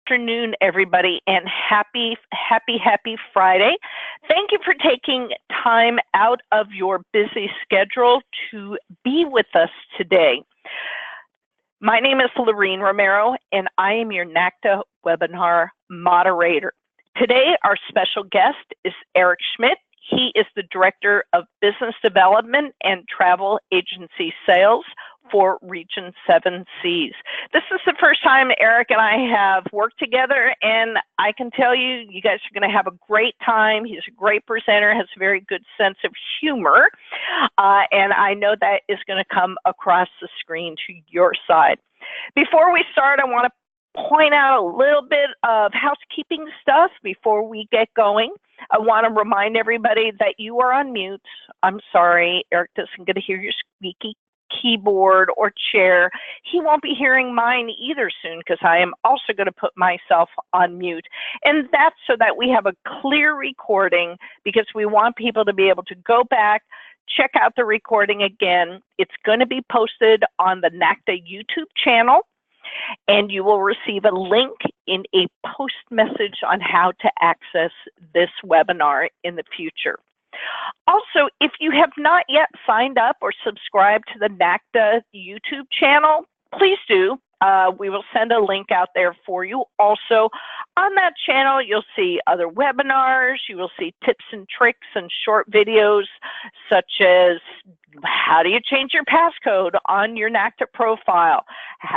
Afternoon, everybody, and happy Friday. Thank you for taking time out of your busy schedule to be with us today. My name is Lorene Romero, and I am your NACTA webinar moderator. Today, our special guest is Eric Schmidt. He is the Director of Business Development and Travel Agency Sales for Regent Seven Seas. This is the first time Eric and I have worked together, and I can tell you, you guys are going to have a great time. He's a great presenter, has a very good sense of humor, and I know that is going to come across the screen to your side. Before we start, I want to point out a little bit of housekeeping stuff before we get going. I want to remind everybody that you are on mute. I'm sorry, Eric doesn't get to hear your squeaky keyboard or chair. He won't be hearing mine either soon because I am also going to put myself on mute. And that's so that we have a clear recording, because we want people to be able to go back, check out the recording again. It's going to be posted on the NACTA YouTube channel, and you will receive a link in a post message on how to access this webinar in the future. Also, if you have not yet signed up or subscribed to the NACTA YouTube channel, please do. We will send a link out there for you. Also, on that channel, you'll see other webinars. You will see tips and tricks and short videos, such as how do you change your passcode on your NACTA profile,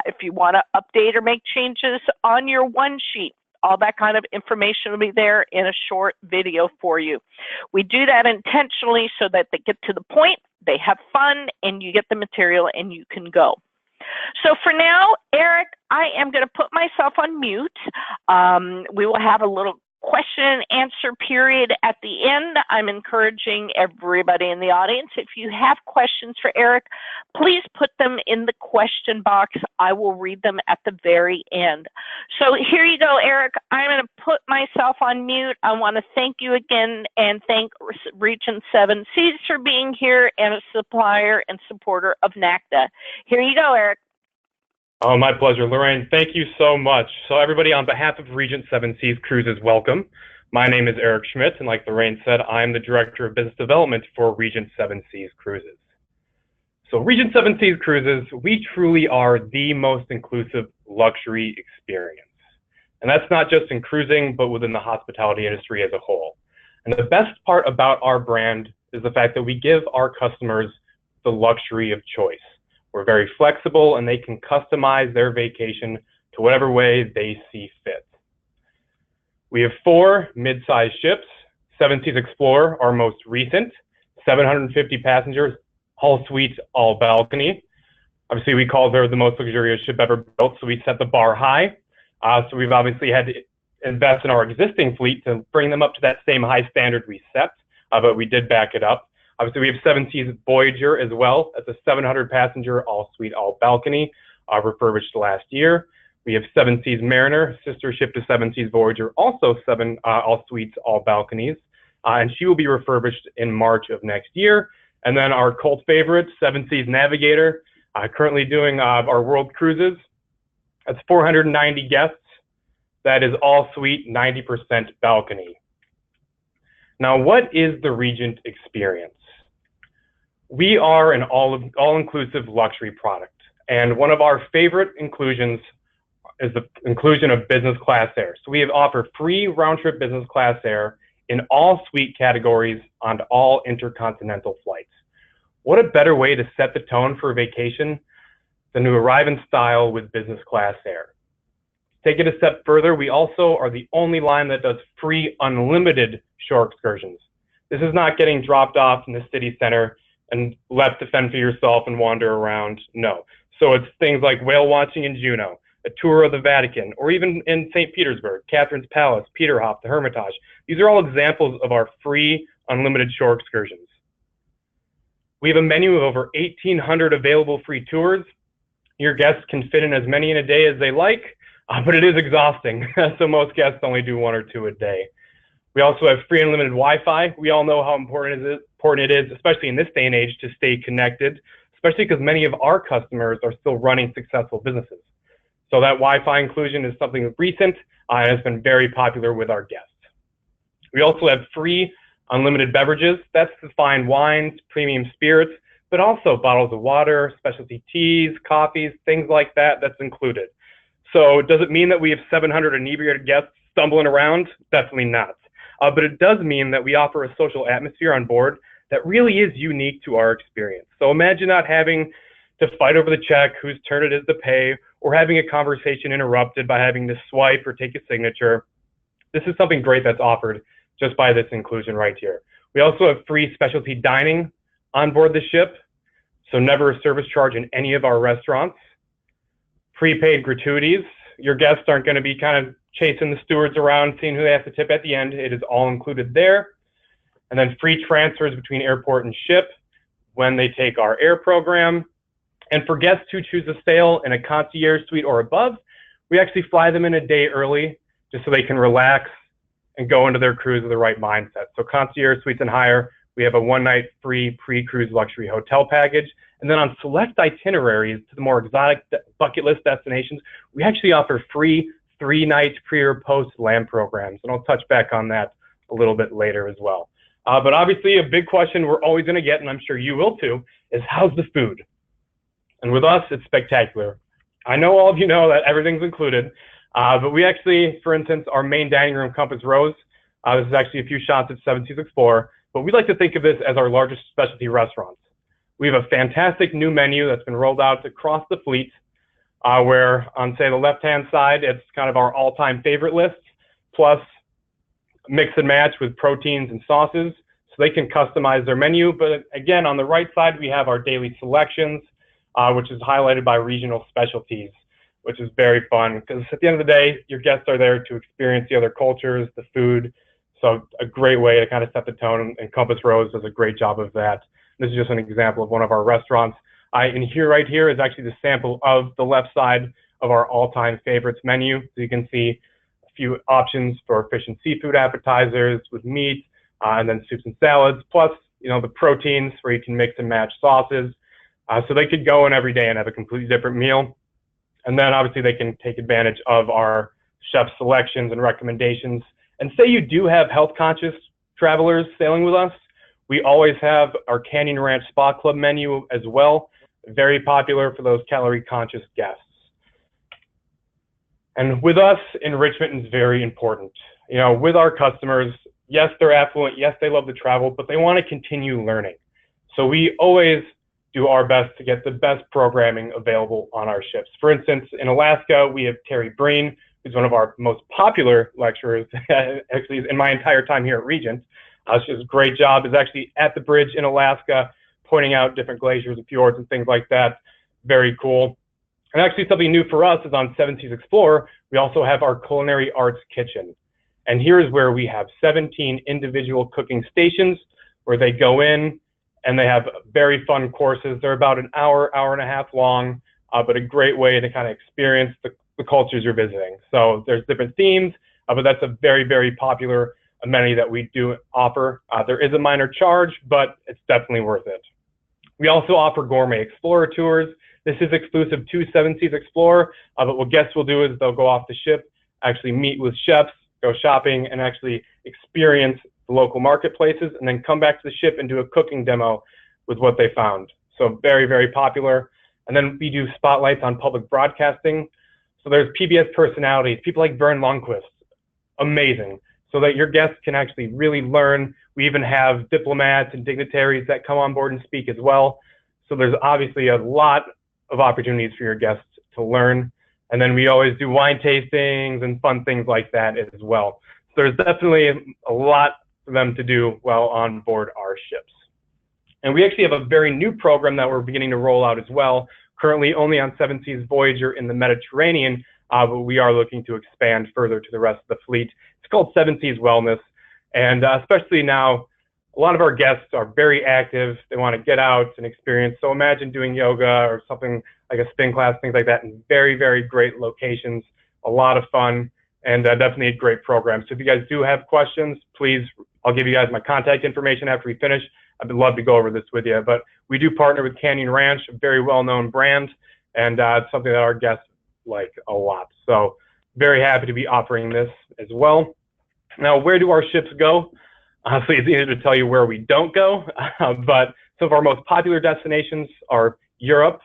if you want to update or make changes on your one sheet. All that kind of information will be there in a short video for you. We do that intentionally so that they get to the point, they have fun, and you get the material and you can go. So for now, Eric, I am going to put myself on mute. We will have a little question and answer period at the end. I'm encouraging everybody in the audience, if you have questions for Eric, please put them in the question box. I will read them at the very end. So here you go, Eric. I'm going to put myself on mute. I want to thank you again and thank Regent Seven Seas for being here and a supplier and supporter of NACTA. Here you go, Eric. Oh, my pleasure, Lorraine. Thank you so much. So everybody, on behalf of Regent Seven Seas Cruises, welcome. My name is Eric Schmidt, and like Lorraine said, I'm the Director of Business Development for Regent Seven Seas Cruises. So Regent Seven Seas Cruises, we truly are the most inclusive luxury experience. And that's not just in cruising, but within the hospitality industry as a whole. And the best part about our brand is the fact that we give our customers the luxury of choice. We're very flexible, and they can customize their vacation to whatever way they see fit. We have 4 mid-sized ships, Seven Seas Explorer, our most recent, 750 passengers, all suites, all balcony. Obviously, we call her the most luxurious ship ever built, so we set the bar high. So we've obviously had to invest in our existing fleet to bring them up to that same high standard we set, but we did back it up. Obviously, we have Seven Seas Voyager as well. That's a 700-passenger, all-suite, all-balcony, refurbished last year. We have Seven Seas Mariner, sister ship to Seven Seas Voyager, also 7 all-suites, all-balconies, and she will be refurbished in March of next year. And then our cult favorite, Seven Seas Navigator, currently doing our world cruises. That's 490 guests. That is all-suite, 90% balcony. Now, what is the Regent experience? We are an all-inclusive luxury product, and one of our favorite inclusions is the inclusion of business class air. So we offer free round-trip business class air in all suite categories on all intercontinental flights. What a better way to set the tone for a vacation than to arrive in style with business class air. Take it a step further, we also are the only line that does free unlimited shore excursions. This is not getting dropped off in the city center and left to fend for yourself and wander around. No. So it's things like whale watching in Juneau, a tour of the Vatican, or even in St. Petersburg, Catherine's Palace, Peterhof, the Hermitage. These are all examples of our free unlimited shore excursions. We have a menu of over 1,800 available free tours. Your guests can fit in as many in a day as they like, but it is exhausting. So most guests only do 1 or 2 a day. We also have free unlimited Wi-Fi. We all know how important it is, especially in this day and age, to stay connected, especially because many of our customers are still running successful businesses. So that Wi-Fi inclusion is something recent and has been very popular with our guests. We also have free unlimited beverages. That's the fine wines, premium spirits, but also bottles of water, specialty teas, coffees, things like that, that's included. So does it mean that we have 700 inebriated guests stumbling around? Definitely not. But it does mean that we offer a social atmosphere on board that really is unique to our experience. So imagine not having to fight over the check, whose turn it is to pay, or having a conversation interrupted by having to swipe or take a signature. This is something great that's offered just by this inclusion right here. We also have free specialty dining on board the ship, so never a service charge in any of our restaurants. Prepaid gratuities. Your guests aren't going to be kind of chasing the stewards around, seeing who they have to tip at the end. It is all included there. And then free transfers between airport and ship when they take our air program. And for guests who choose to sail in a concierge suite or above, we actually fly them in a day early just so they can relax and go into their cruise with the right mindset. So concierge suites and higher, we have a one-night free pre-cruise luxury hotel package. And then on select itineraries to the more exotic bucket list destinations, we actually offer free 3-night pre or post land programs. And I'll touch back on that a little bit later as well. But obviously a big question we're always gonna get, and I'm sure you will too, is how's the food? And with us, it's spectacular. I know all of you know that everything's included, but we actually, for instance, our main dining room, Compass Rose, this is actually a few shots at Seven Seas Explorer, but we like to think of this as our largest specialty restaurants. We have a fantastic new menu that's been rolled out across the fleet, where on, say, the left-hand side, it's kind of our all-time favorite list, plus mix and match with proteins and sauces, so they can customize their menu. But again, on the right side, we have our daily selections, which is highlighted by regional specialties, which is very fun, because at the end of the day, your guests are there to experience the other cultures, the food, so a great way to kind of set the tone, and Compass Rose does a great job of that. This is just an example of one of our restaurants. And here, right here, is actually the sample of the left side of our all-time favorites menu. So you can see a few options for fish and seafood appetizers with meat, and then soups and salads, plus, you know, the proteins where you can mix and match sauces. So they could go in every day and have a completely different meal. And then obviously they can take advantage of our chef selections and recommendations. And say you do have health-conscious travelers sailing with us, we always have our Canyon Ranch Spa Club menu as well, very popular for those calorie-conscious guests. And with us, enrichment is very important. You know, with our customers, yes, they're affluent, yes, they love to travel, but they want to continue learning. So we always do our best to get the best programming available on our ships. For instance, in Alaska, we have Terry Breen, who's one of our most popular lecturers, actually in my entire time here at Regent. She does a great job, is actually at the bridge in Alaska, pointing out different glaciers and fjords and things like that. Very cool. And actually something new for us is on Seven Seas Explorer, we also have our culinary arts kitchen. And here's where we have 17 individual cooking stations where they go in and they have very fun courses. They're about an hour, hour and a half long, but a great way to kind of experience the cultures you're visiting. So there's different themes, but that's a very, very popular amenity that we do offer. There is a minor charge, but it's definitely worth it. We also offer gourmet explorer tours. This is exclusive to Seven Seas Explorer, but what guests will do is they'll go off the ship, actually meet with chefs, go shopping, and actually experience the local marketplaces, and then come back to the ship and do a cooking demo with what they found. So very, very popular. And then we do spotlights on public broadcasting. So there's PBS personalities, people like Vern Lundquist, amazing, so that your guests can actually really learn. We even have diplomats and dignitaries that come on board and speak as well. So there's obviously a lot of opportunities for your guests to learn. And then we always do wine tastings and fun things like that as well. So there's definitely a lot for them to do while on board our ships. And we actually have a very new program that we're beginning to roll out as well, currently only on Seven Seas Voyager in the Mediterranean, but we are looking to expand further to the rest of the fleet. It's called Seven Seas Wellness, and especially now, a lot of our guests are very active. They want to get out and experience. So imagine doing yoga or something like a spin class, things like that, in very, very great locations. A lot of fun, and definitely a great program. So if you guys do have questions, please, I'll give you guys my contact information after we finish. I'd love to go over this with you. But we do partner with Canyon Ranch, a very well-known brand, and it's something that our guests like a lot. So very happy to be offering this as well. Now, where do our ships go? Honestly, it's easier to tell you where we don't go, but some of our most popular destinations are Europe,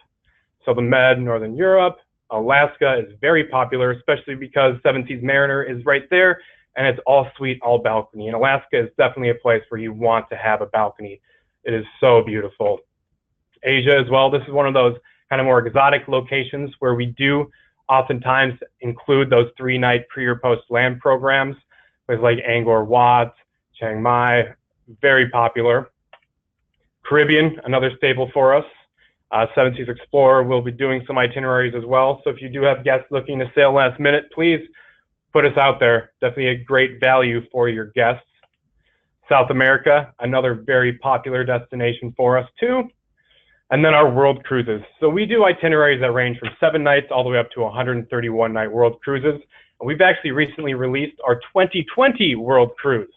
so the Med, Northern Europe. Alaska is very popular, especially because Seven Seas Mariner is right there, and it's all suite, all balcony. And Alaska is definitely a place where you want to have a balcony. It is so beautiful. Asia as well. This is one of those kind of more exotic locations where we do oftentimes include those 3-night pre or post land programs with like Angkor Wat, Chiang Mai, very popular. Caribbean, another staple for us. Seven Seas Explorer will be doing some itineraries as well. So if you do have guests looking to sail last minute, please put us out there. Definitely a great value for your guests. South America, another very popular destination for us too. And then our world cruises. So we do itineraries that range from 7 nights all the way up to 131-night world cruises. And we've actually recently released our 2020 world cruise.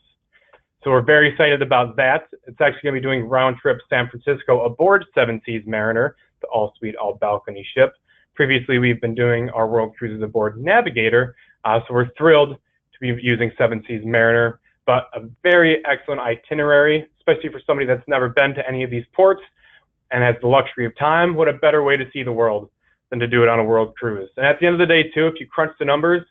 So we're very excited about that. It's actually going to be doing round trip San Francisco aboard Seven Seas Mariner, the all suite, all balcony ship. Previously, we've been doing our world cruises aboard Navigator. So we're thrilled to be using Seven Seas Mariner, but a very excellent itinerary, especially for somebody that's never been to any of these ports and has the luxury of time. What a better way to see the world than to do it on a world cruise. And at the end of the day, too, if you crunch the numbers,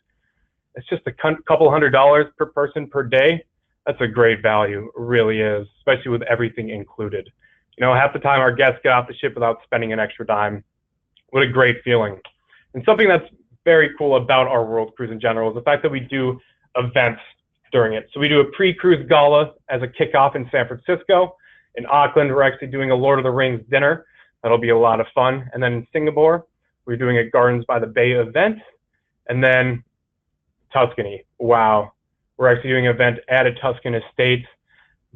it's just a couple $100 per person per day. That's a great value, it really is, especially with everything included. You know, half the time our guests get off the ship without spending an extra dime. What a great feeling. And something that's very cool about our world cruise in general is the fact that we do events during it. So we do a pre-cruise gala as a kickoff in San Francisco. In Auckland, we're actually doing a Lord of the Rings dinner. That'll be a lot of fun. And then in Singapore, we're doing a Gardens by the Bay event. And then Tuscany, wow. We're actually doing an event at a Tuscan estate.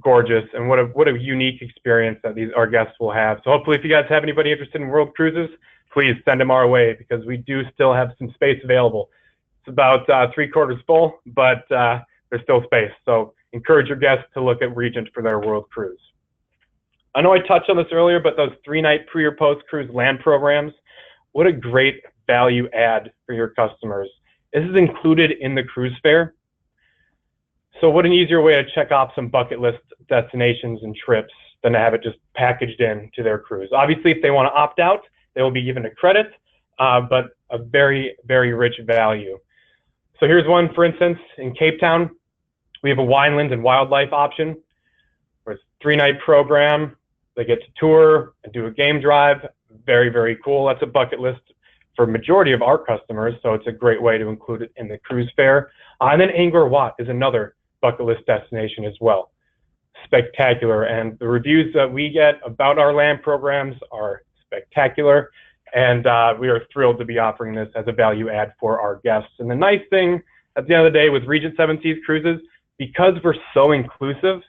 Gorgeous. And what a unique experience that our guests will have. So hopefully if you guys have anybody interested in world cruises, please send them our way because we do still have some space available. It's about 3/4 full, but there's still space. So encourage your guests to look at Regent for their world cruise. I know I touched on this earlier, but those 3-night pre or post cruise land programs, what a great value add for your customers. This is included in the cruise fare. So what an easier way to check off some bucket list destinations and trips than to have it just packaged in to their cruise. Obviously, if they want to opt out, they will be given a credit, but a very, very rich value. So here's one, for instance, in Cape Town, we have a winelands and wildlife option where it's a 3-night program. They get to tour and do a game drive. Very, very cool. That's a bucket list for majority of our customers, so it's a great way to include it in the cruise fare. And then Angkor Wat is another bucket list destination as well. Spectacular, and the reviews that we get about our land programs are spectacular, and we are thrilled to be offering this as a value add for our guests. And the nice thing at the end of the day with Regent Seven Seas Cruises, because we're so inclusive,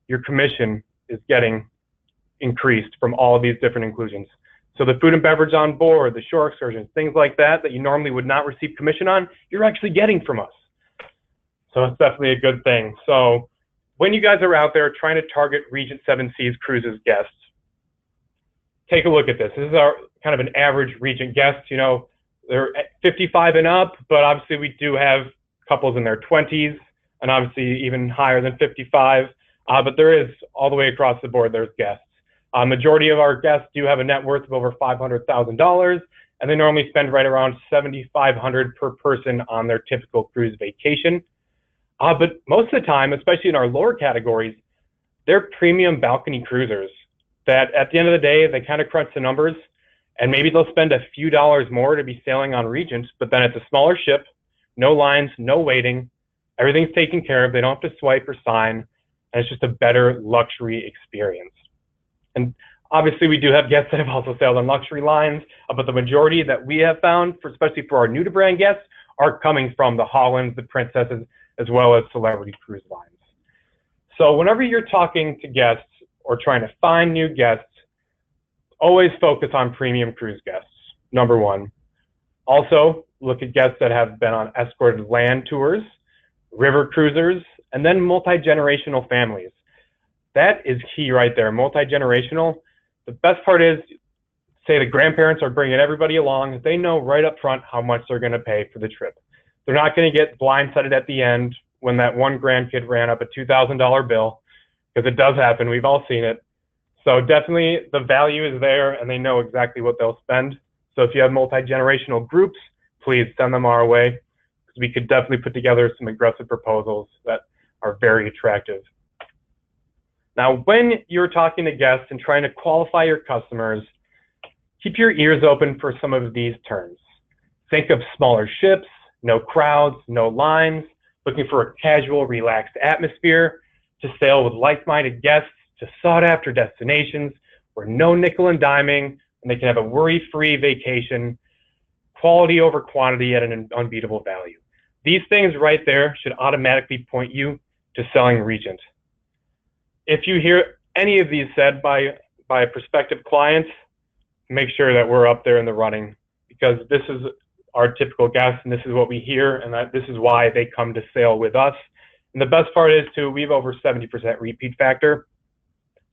your commission is getting increased from all of these different inclusions. So the food and beverage on board, the shore excursions, things like that you normally would not receive commission on, you're actually getting from us. So it's definitely a good thing. So when you guys are out there trying to target Regent Seven Seas Cruises guests, take a look at this. This is our kind of an average Regent guest. You know, they're 55 and up, but obviously we do have couples in their 20s and obviously even higher than 55. But there is all the way across the board, there's guests. Majority of our guests do have a net worth of over $500,000, and they normally spend right around $7,500 per person on their typical cruise vacation. But most of the time, especially in our lower categories, they're premium balcony cruisers that at the end of the day, they kind of crunch the numbers and maybe they'll spend a few dollars more to be sailing on Regent, but then it's a smaller ship, no lines, no waiting, everything's taken care of, they don't have to swipe or sign, and it's just a better luxury experience. And obviously we do have guests that have also sailed on luxury lines, but the majority that we have found, especially for our new to brand guests, are coming from the Hollands, the Princesses, as well as celebrity cruise lines. So whenever you're talking to guests or trying to find new guests, always focus on premium cruise guests, number one. Also, look at guests that have been on escorted land tours, river cruisers, and then multi-generational families. That is key right there, multi-generational. The best part is say the grandparents are bringing everybody along, they know right up front how much they're going to pay for the trip. They're not going to get blindsided at the end when that one grandkid ran up a $2,000 bill, because it does happen. We've all seen it. So definitely the value is there, and they know exactly what they'll spend. So if you have multi-generational groups, please send them our way, because we could definitely put together some aggressive proposals that are very attractive. Now, when you're talking to guests and trying to qualify your customers, keep your ears open for some of these terms. Think of smaller ships, no crowds, no lines, looking for a casual, relaxed atmosphere, to sail with like-minded guests to sought-after destinations where no nickel and diming, and they can have a worry-free vacation, quality over quantity at an unbeatable value. These things right there should automatically point you to selling Regent. If you hear any of these said by prospective clients, make sure that we're up there in the running, because this is our typical guest, and this is what we hear, and this is why they come to sail with us. And the best part is, too, we have over 70% repeat factor.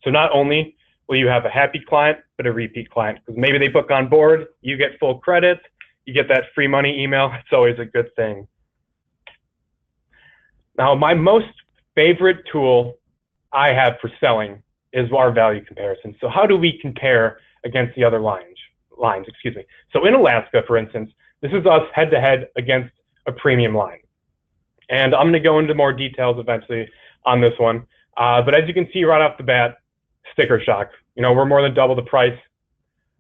So not only will you have a happy client, but a repeat client, because maybe they book on board, you get full credit, you get that free money email. It's always a good thing. Now, my most favorite tool I have for selling is our value comparison. So how do we compare against the other lines? So in Alaska, for instance, this is us head-to-head against a premium line. And I'm going to go into more details eventually on this one. But as you can see right off the bat, sticker shock. You know, we're more than double the price.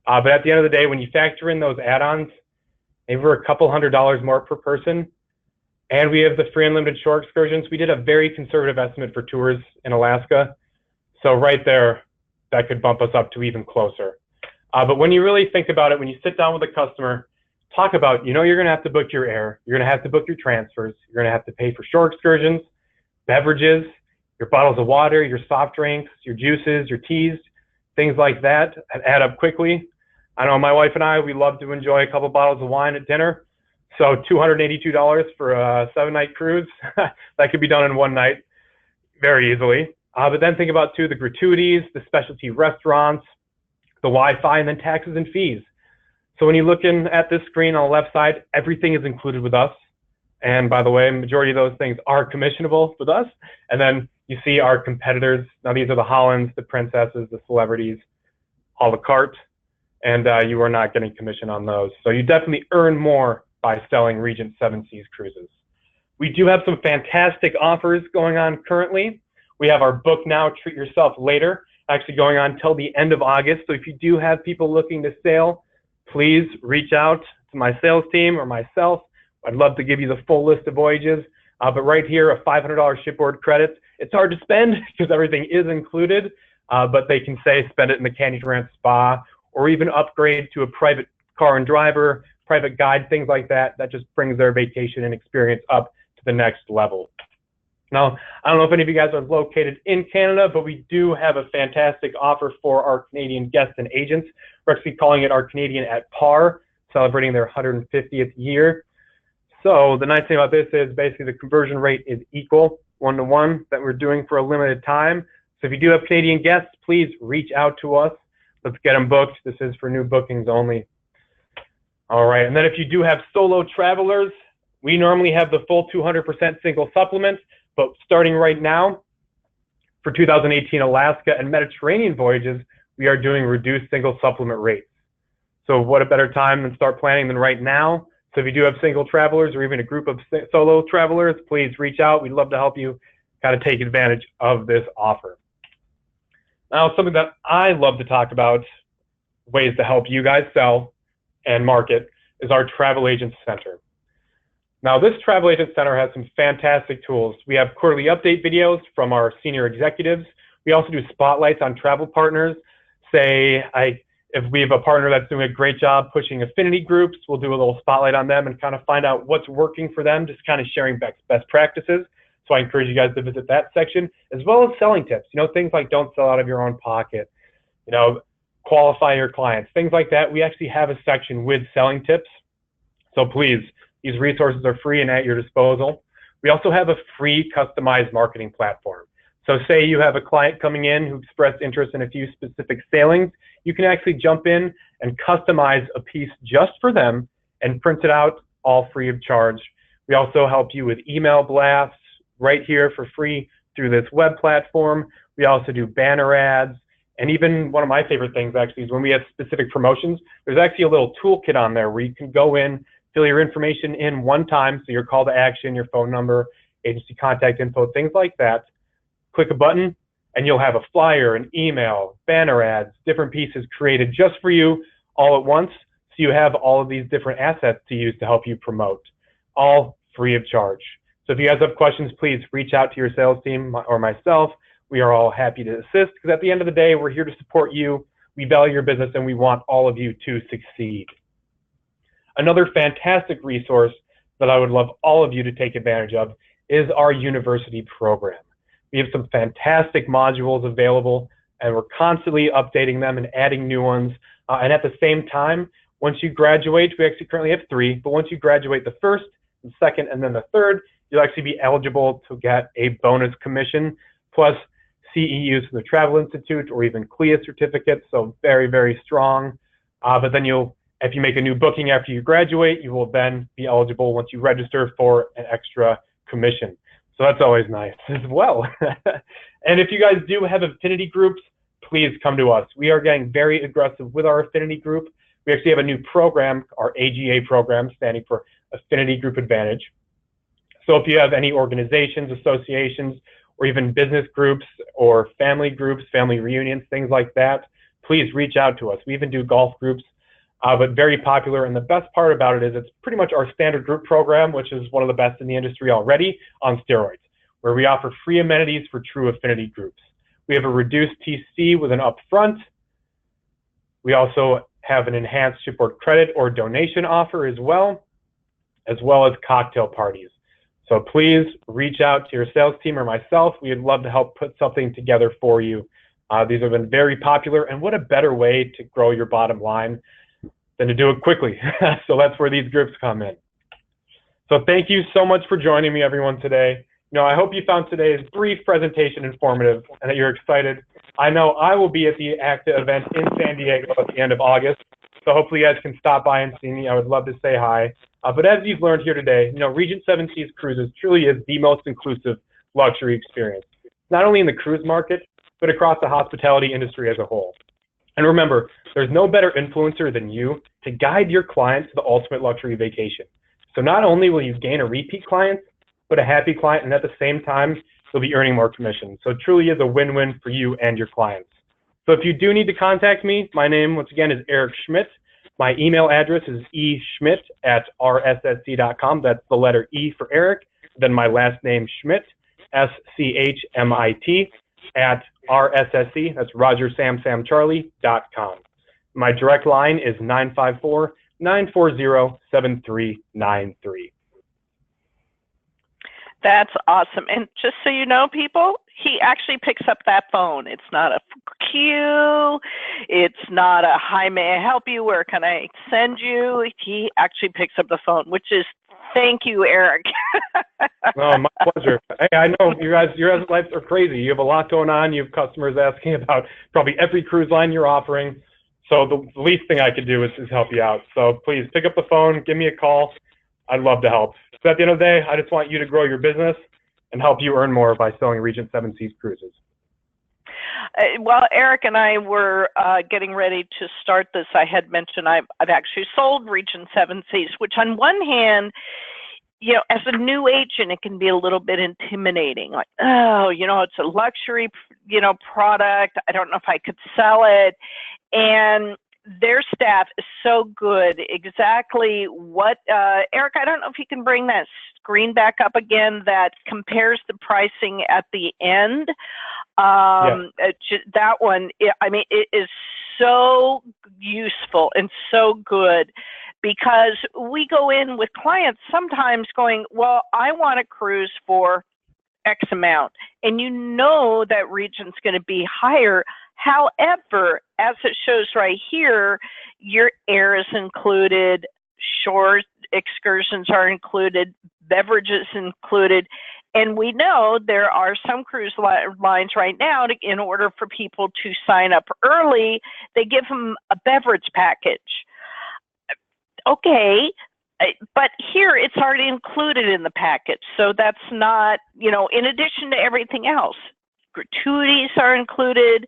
But at the end of the day, when you factor in those add-ons, maybe we're a couple $100 more per person. And we have the free unlimited shore excursions. We did a very conservative estimate for tours in Alaska. So right there, that could bump us up to even closer. But when you really think about it, when you sit down with a customer, talk about, you know, you're going to have to book your air, you're going to have to book your transfers, you're going to have to pay for shore excursions, beverages, your bottles of water, your soft drinks, your juices, your teas, things like that add up quickly. I know my wife and I, we love to enjoy a couple bottles of wine at dinner. So $282 for a 7-night cruise, that could be done in one night very easily. But then think about, too, the gratuities, the specialty restaurants, the Wi-Fi, and then taxes and fees. So when you're looking at this screen on the left side, everything is included with us. And by the way, majority of those things are commissionable with us. And then you see our competitors. Now these are the Hollands, the Princesses, the Celebrities, a la carte, and you are not getting commission on those. So you definitely earn more by selling Regent Seven Seas Cruises. We do have some fantastic offers going on currently. We have our Book Now, Treat Yourself Later, actually going on till the end of August. So if you do have people looking to sail, please reach out to my sales team or myself. I'd love to give you the full list of voyages. But right here, a $500 shipboard credit. It's hard to spend because everything is included, but they can say spend it in the Candy Grant Spa, or even upgrade to a private car and driver, private guide, things like that. That just brings their vacation and experience up to the next level. Now, I don't know if any of you guys are located in Canada, but we do have a fantastic offer for our Canadian guests and agents. We're actually calling it our Canadian at Par, celebrating their 150th year. So the nice thing about this is basically the conversion rate is equal, 1-to-1, that we're doing for a limited time. So if you do have Canadian guests, please reach out to us. Let's get them booked. This is for new bookings only. All right, and then if you do have solo travelers, we normally have the full 200% single supplement, but starting right now, for 2018 Alaska and Mediterranean voyages, we are doing reduced single supplement rates. So what a better time than start planning than right now. So if you do have single travelers or even a group of solo travelers, please reach out. We'd love to help you kind of take advantage of this offer. Now, something that I love to talk about, ways to help you guys sell and market, is our Travel Agent Center. Now, this Travel Agent Center has some fantastic tools. We have quarterly update videos from our senior executives. We also do spotlights on travel partners. Say, if we have a partner that's doing a great job pushing affinity groups, we'll do a little spotlight on them and kind of find out what's working for them, just kind of sharing best practices. So I encourage you guys to visit that section, as well as selling tips. You know, things like don't sell out of your own pocket, you know, qualify your clients, things like that. We actually have a section with selling tips. So please, these resources are free and at your disposal. We also have a free customized marketing platform. So say you have a client coming in who expressed interest in a few specific sailings, you can actually jump in and customize a piece just for them and print it out all free of charge. We also help you with email blasts right here for free through this web platform. We also do banner ads. And even one of my favorite things actually is when we have specific promotions, there's actually a little toolkit on there where you can go in, fill your information in one time, so your call to action, your phone number, agency contact info, things like that. Click a button and you'll have a flyer, an email, banner ads, different pieces created just for you all at once. So you have all of these different assets to use to help you promote, all free of charge. So if you guys have questions, please reach out to your sales team or myself. We are all happy to assist because at the end of the day, we're here to support you. We value your business and we want all of you to succeed. Another fantastic resource that I would love all of you to take advantage of is our university program. We have some fantastic modules available and we're constantly updating them and adding new ones. And at the same time, once you graduate, we actually currently have 3, but once you graduate the first, the second, and then the third, you'll actually be eligible to get a bonus commission plus CEUs from the Travel Institute or even CLIA certificates, so very, very strong. But then if you make a new booking after you graduate, you will then be eligible once you register for an extra commission. So that's always nice as well. And if you guys do have affinity groups, please come to us. We are getting very aggressive with our affinity group. We actually have a new program, our AGA program, standing for Affinity Group Advantage. So if you have any organizations, associations, or even business groups or family groups, family reunions, things like that, please reach out to us. We even do golf groups, but very popular. And the best part about it is it's pretty much our standard group program, which is one of the best in the industry already, on steroids, where we offer free amenities for true affinity groups. We have a reduced TC with an upfront. We also have an enhanced shipboard credit or donation offer as well as cocktail parties. So please reach out to your sales team or myself. We would love to help put something together for you. These have been very popular, and what a better way to grow your bottom line than to do it quickly. So that's where these groups come in. So thank you so much for joining me, everyone, today. I hope you found today's brief presentation informative and that you're excited. I know I will be at the NACTA event in San Diego at the end of August, so hopefully you guys can stop by and see me. I would love to say hi. But as you've learned here today, Regent Seven Seas Cruises truly is the most inclusive luxury experience, not only in the cruise market, but across the hospitality industry as a whole. And remember, there's no better influencer than you to guide your clients to the ultimate luxury vacation. So not only will you gain a repeat client, but a happy client, and at the same time, you'll be earning more commission. So it truly is a win-win for you and your clients. So if you do need to contact me, my name, once again, is Eric Schmidt. My email address is eschmidt@rssc.com. That's the letter E for Eric, then my last name, Schmidt, SCHMIT, at RSSC, that's RogerSamSamCharlie.com. My direct line is 954-940-7393. That's awesome. And just so you know, people, he actually picks up that phone. It's not a queue. It's not a, hi, may I help you? Where can I send you? He actually picks up the phone, which is, thank you, Eric. Oh, my pleasure. Hey, I know your guys' lives are crazy. You have a lot going on. You have customers asking about probably every cruise line you're offering. So the least thing I could do is help you out. So please pick up the phone, give me a call. I'd love to help. So at the end of the day, I just want you to grow your business and help you earn more by selling Regent Seven Seas Cruises. Well, Eric and I were getting ready to start this. I had mentioned I've actually sold Regent Seven Seas, which on one hand, as a new agent, it can be a little bit intimidating. Like, oh, it's a luxury, product. I don't know if I could sell it. And their staff is so good. Exactly what, Eric, I don't know if you can bring that screen back up again that compares the pricing at the end. That one, it is so useful and so good because we go in with clients sometimes going, well, I want a cruise for X amount, and that Regent's going to be higher. However, as it shows right here, your air is included, shore excursions are included, beverages included, And we know there are some cruise lines right now, in order for people to sign up early, they give them a beverage package. Okay, but here it's already included in the package. So that's not, in addition to everything else. Gratuities are included,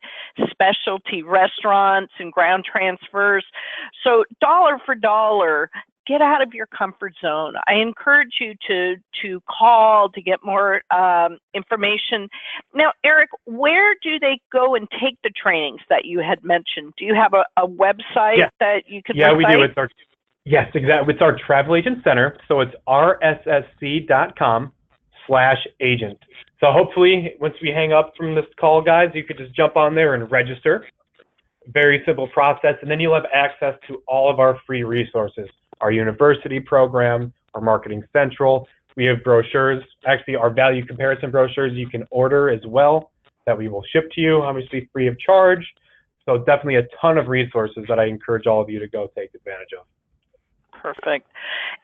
specialty restaurants and ground transfers. So dollar for dollar, get out of your comfort zone. I encourage you to call to get more information. Now, Eric, where do they go and take the trainings that you had mentioned? Do you have a website that you could recite? We do. Yes, exactly. It's our travel agent center. So it's rssc.com/agent. So hopefully, once we hang up from this call, guys, you could just jump on there and register. Very simple process. And then you'll have access to all of our free resources, our university program, our marketing central. We have brochures, actually our value comparison brochures you can order as well that we will ship to you, obviously free of charge. So definitely a ton of resources that I encourage all of you to go take advantage of. Perfect.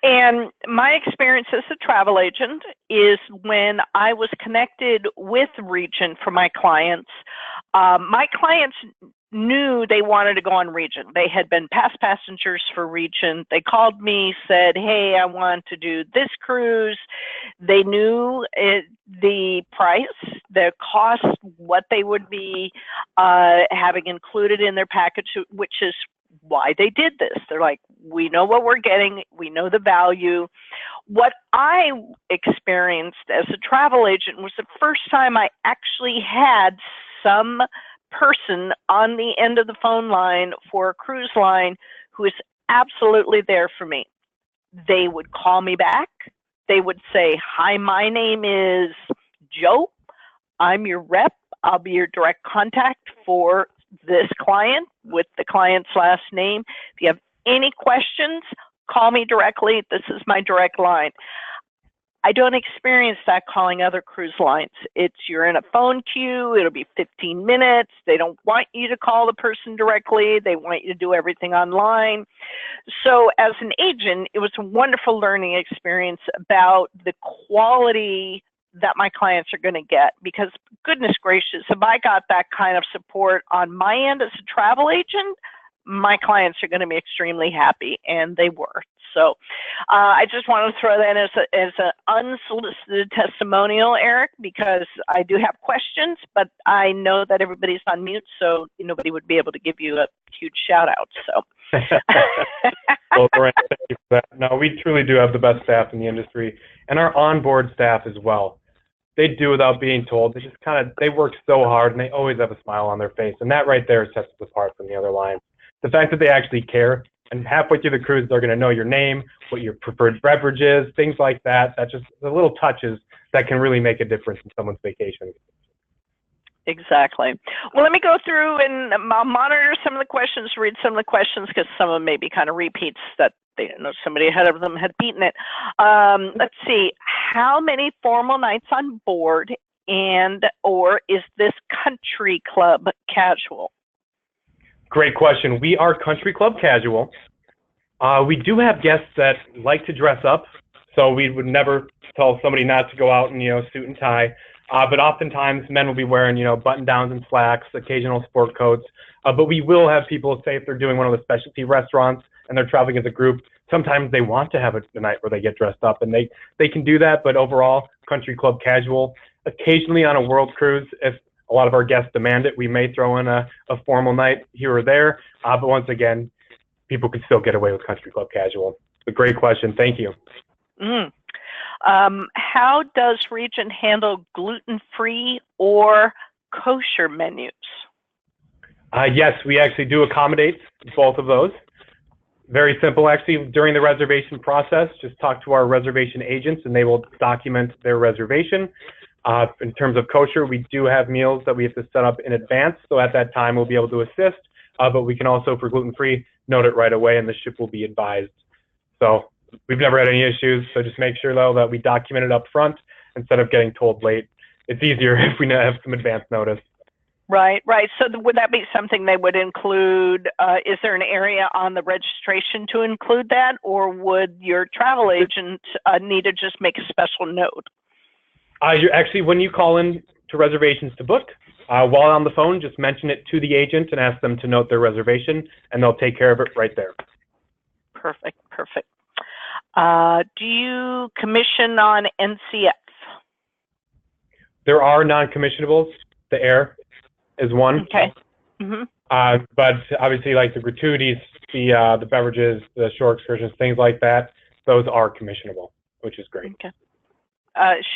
And my experience as a travel agent is when I was connected with Regent for my clients knew they wanted to go on Regent. They had been past passengers for Regent. They called me, said, hey, I want to do this cruise. They knew the price, the cost, what they would be having included in their package, which is why they did this. They're like, we know what we're getting. We know the value. What I experienced as a travel agent was the first time I actually had some person on the end of the phone line for a cruise line who is absolutely there for me. They would call me back. They would say, hi, my name is Joe. I'm your rep. I'll be your direct contact for this client with the client's last name. If you have any questions, call me directly. This is my direct line. I don't experience that calling other cruise lines. You're in a phone queue. It'll be 15 minutes. They don't want you to call the person directly. They want you to do everything online. So as an agent, it was a wonderful learning experience about the quality that my clients are going to get, because goodness gracious, if I got that kind of support on my end as a travel agent, my clients are going to be extremely happy, and they were. So I just want to throw that as an unsolicited testimonial, Eric, because I do have questions, but I know that everybody's on mute, so nobody would be able to give you a huge shout out. So. Well, Lorraine, thank you for that. No, we truly do have the best staff in the industry, and our onboard staff as well. They do without being told. They just they work so hard, and they always have a smile on their face, and that right there sets us apart from the other lines. The fact that they actually care, and halfway through the cruise, they're going to know your name, what your preferred beverage is, things like that. That's just the little touches that can really make a difference in someone's vacation. Exactly. Well, let me go through and I'll monitor some of the questions, read some of the questions, because some of them may be kind of repeats that they know somebody ahead of them had beaten it. Let's see. How many formal nights on board, or is this country club casual? Great question. We are country club casual. We do have guests that like to dress up, so we would never tell somebody not to go out in suit and tie. But oftentimes men will be wearing button downs and slacks, occasional sport coats. But we will have people say if they're doing one of the specialty restaurants and they're traveling as a group, sometimes they want to have a night where they get dressed up, and they can do that. But overall, country club casual. Occasionally on a world cruise, if a lot of our guests demand it, we may throw in a formal night here or there. But once again, people can still get away with country club casual. A great question. Thank you. How does Regent handle gluten-free or kosher menus? Yes, we actually do accommodate both of those. Very simple, actually. During the reservation process, just talk to our reservation agents, and they will document their reservation. In terms of kosher, we do have meals that we have to set up in advance, so at that time we'll be able to assist. But we can also, for gluten-free, note it right away, and the ship will be advised. So we've never had any issues, so just make sure, though, that we document it up front instead of getting told late. It's easier if we have some advance notice. Right. So would that be something they would include? Is there an area on the registration to include that, or would your travel agent need to just make a special note? Actually, when you call in to reservations to book, while on the phone, just mention it to the agent and ask them to note their reservation, and they'll take care of it right there. Perfect, perfect. Do you commission on NCF? There are non-commissionables. The air is one. Okay. Mm-hmm. But obviously, like the gratuities, the beverages, the shore excursions, things like that, those are commissionable, which is great. Okay.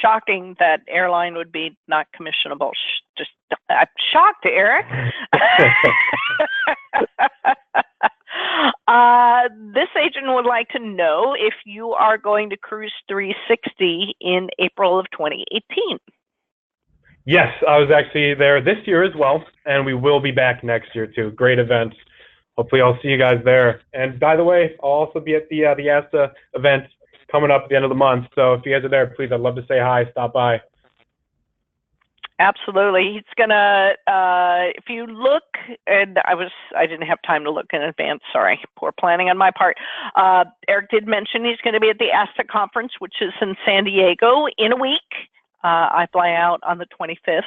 Shocking that airline would be not commissionable. I'm shocked, Eric. This agent would like to know if you are going to Cruise 360 in April of 2018. Yes, I was actually there this year as well, and we will be back next year too. Great event. Hopefully I'll see you guys there. And by the way, I'll also be at the ASTA event coming up at the end of the month. So if you guys are there, please, I'd love to say hi, stop by. Absolutely. He's gonna, if you look, and I didn't have time to look in advance, sorry, poor planning on my part. Eric did mention he's gonna be at the ASTA conference, which is in San Diego in a week. I fly out on the 25th,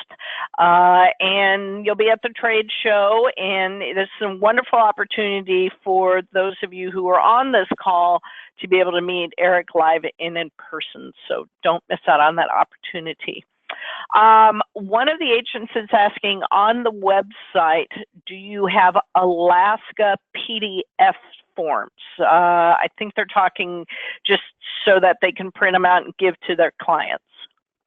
and you'll be at the trade show, and this is a wonderful opportunity for those of you who are on this call to be able to meet Eric live in person, so don't miss out on that opportunity. One of the agents is asking, on the website, do you have Alaska PDF forms? I think they're talking just so that they can print them out and give to their clients.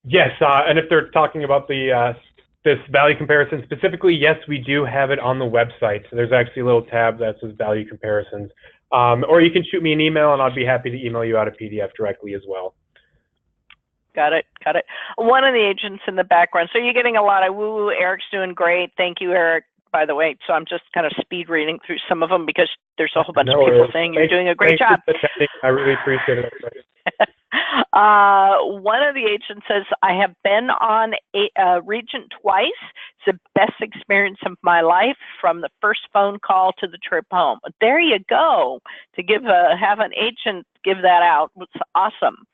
Yes, and if they're talking about the this value comparison specifically, yes, we do have it on the website. So there's actually a little tab that says value comparisons. Or you can shoot me an email, and I'd be happy to email you out a PDF directly as well. Got it, got it. One of the agents in the background. So you're getting a lot of woo-woo. Eric's doing great. Thank you, Eric, by the way. So I'm just kind of speed reading through some of them because there's a whole bunch of people saying you're doing a great job. I really appreciate it. One of the agents says, I have been on Regent twice. It's the best experience of my life, from the first phone call to the trip home. There you go. To have an agent give that out was awesome.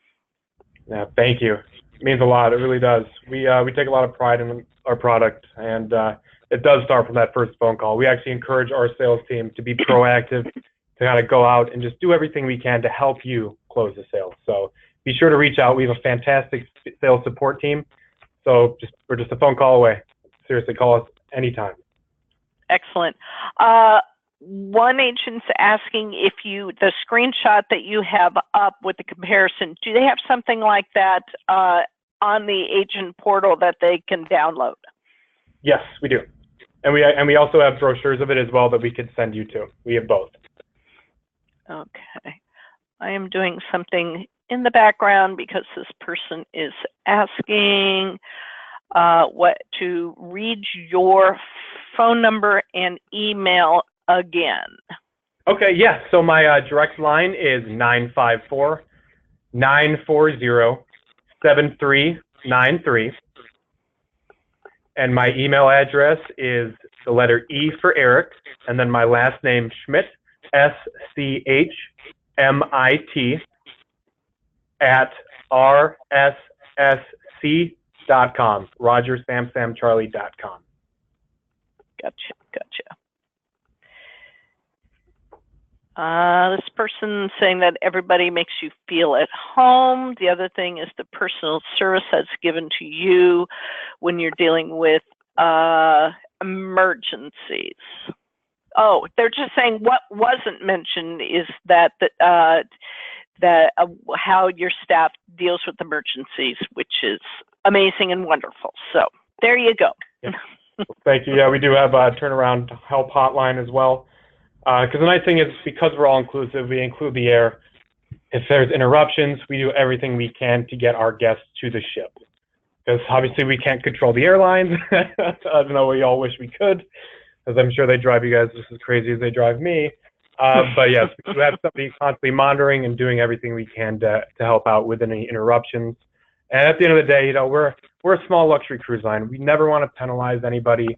Yeah, thank you. It means a lot. It really does. We take a lot of pride in our product, and it does start from that first phone call. We actually encourage our sales team to be proactive, to kind of go out and just do everything we can to help you close the sale. So be sure to reach out. We have a fantastic sales support team. So we're just a phone call away. Seriously, call us anytime. Excellent. One agent's asking if the screenshot that you have up with the comparison, do they have something like that on the agent portal that they can download? Yes, we do. And we also have brochures of it as well that we could send you to. We have both. Okay. I am doing something in the background because this person is asking to read your phone number and email again. Okay, yeah. So my direct line is 954-940-7393. And my email address is the letter E for Eric, and then my last name, Schmidt, SCHMIT, at rssc.com, RogerSamSamCharlie.com. Gotcha, gotcha. This person saying that everybody makes you feel at home. The other thing is the personal service that's given to you when you're dealing with emergencies. Oh, they're just saying what wasn't mentioned is that how your staff deals with emergencies, which is amazing and wonderful. So there you go. Yeah. Thank you. Yeah, we do have a turnaround help hotline as well. Because the nice thing is, because we're all inclusive, we include the air. If there's interruptions, we do everything we can to get our guests to the ship. Because obviously we can't control the airlines. I don't know, we all wish we could, because I'm sure they drive you guys just as crazy as they drive me. But yes, we have somebody constantly monitoring and doing everything we can to help out with any interruptions. And at the end of the day, we're a small luxury cruise line. We never want to penalize anybody.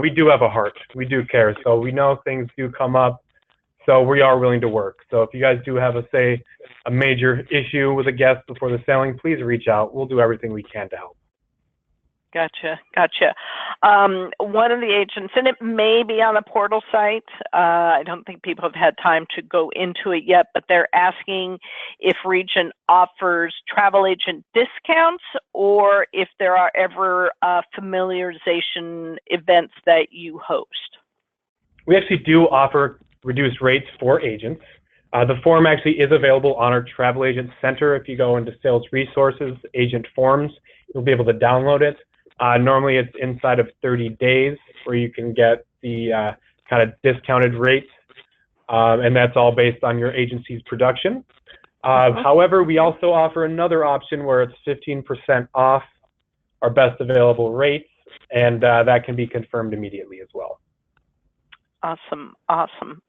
We do have a heart. We do care. So we know things do come up. So we are willing to work. So if you guys do have a major issue with a guest before the sailing, please reach out. We'll do everything we can to help. Gotcha, gotcha. One of the agents, and it may be on the portal site, I don't think people have had time to go into it yet, but they're asking if Regent offers travel agent discounts or if there are ever familiarization events that you host. We actually do offer reduced rates for agents. The form actually is available on our Travel Agent Center. If you go into Sales Resources, Agent Forms, you'll be able to download it. Normally it's inside of 30 days where you can get the kind of discounted rates, and that's all based on your agency's production. However, we also offer another option where it's 15% off our best available rates, and that can be confirmed immediately as well. Awesome, awesome.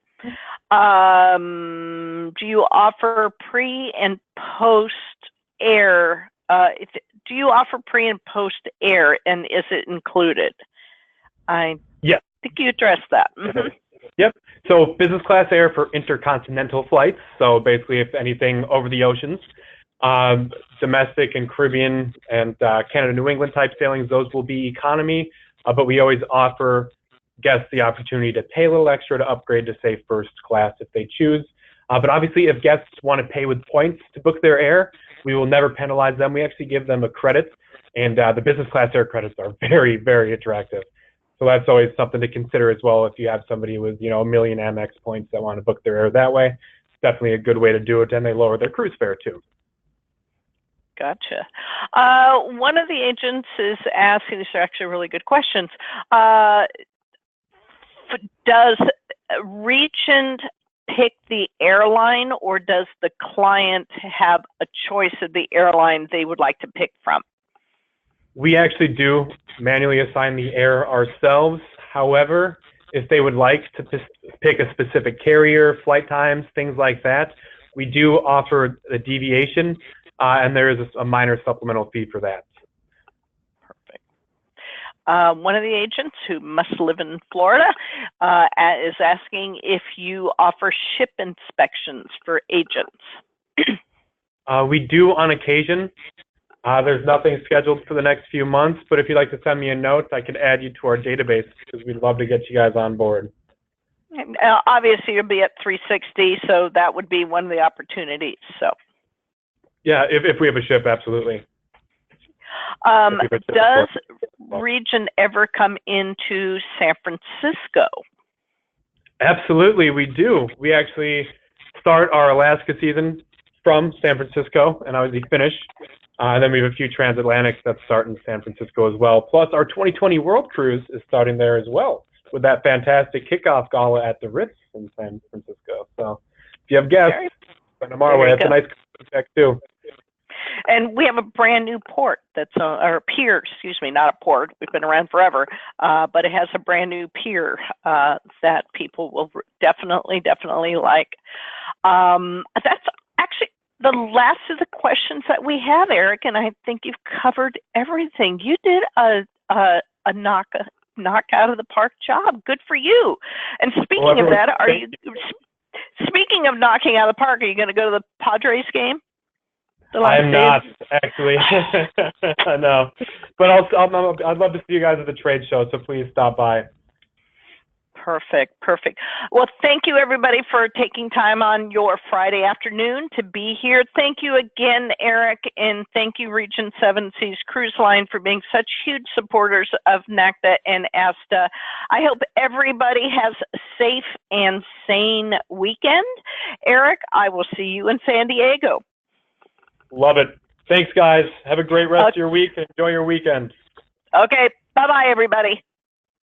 Do you offer pre and post air? Do you offer pre and post air, and is it included? I think you addressed that. Yep. So business class air for intercontinental flights. So basically, if anything over the oceans, domestic and Caribbean and Canada, New England type sailings, those will be economy. But we always offer guests the opportunity to pay a little extra to upgrade to, say, first class if they choose. But obviously, if guests want to pay with points to book their air, we will never penalize them. We actually give them a credit, and the business class air credits are very, very attractive. So that's always something to consider as well if you have somebody with, you know, 1 million Amex points that want to book their air that way. It's definitely a good way to do it, and they lower their cruise fare too. Gotcha. One of the agents is asking, these are actually really good questions, does Regent pick the airline, or does the client have a choice of the airline they would like to pick from? We actually do manually assign the air ourselves. However, if they would like to pick a specific carrier, flight times, things like that, we do offer a deviation, and there is a minor supplemental fee for that. One of the agents who must live in Florida is asking if you offer ship inspections for agents. We do on occasion. There's nothing scheduled for the next few months, but if you'd like to send me a note, I could add you to our database because we'd love to get you guys on board. Obviously, you'll be at 360, so that would be one of the opportunities. So, yeah, if we have a ship, absolutely. Does Regent ever come into San Francisco? Absolutely, we do. We actually start our Alaska season from San Francisco and obviously finish. Then we have a few transatlantics that start in San Francisco as well. Plus, our 2020 World Cruise is starting there as well with that fantastic kickoff gala at the Ritz in San Francisco. So if you have guests, send them our way. It's a nice check too. And we have a brand new port that's or pier, excuse me, not a port. We've been around forever, but it has a brand new pier that people will definitely like. That's actually the last of the questions that we have, Eric, and I think you've covered everything. You did a knock out of the park job. Good for you. And speaking of that, speaking of knocking out of the park, are you going to go to the Padres game? I'm not, actually. No. But I'd love to see you guys at the trade show, so please stop by. Perfect. Well, thank you, everybody, for taking time on your Friday afternoon to be here. Thank you again, Eric, and thank you, Regent Seven Seas Cruise Line, for being such huge supporters of NACTA and ASTA. I hope everybody has a safe and sane weekend. Eric, I will see you in San Diego. Love it. Thanks, guys. Have a great rest of your week. Enjoy your weekend. Okay. Bye-bye, everybody.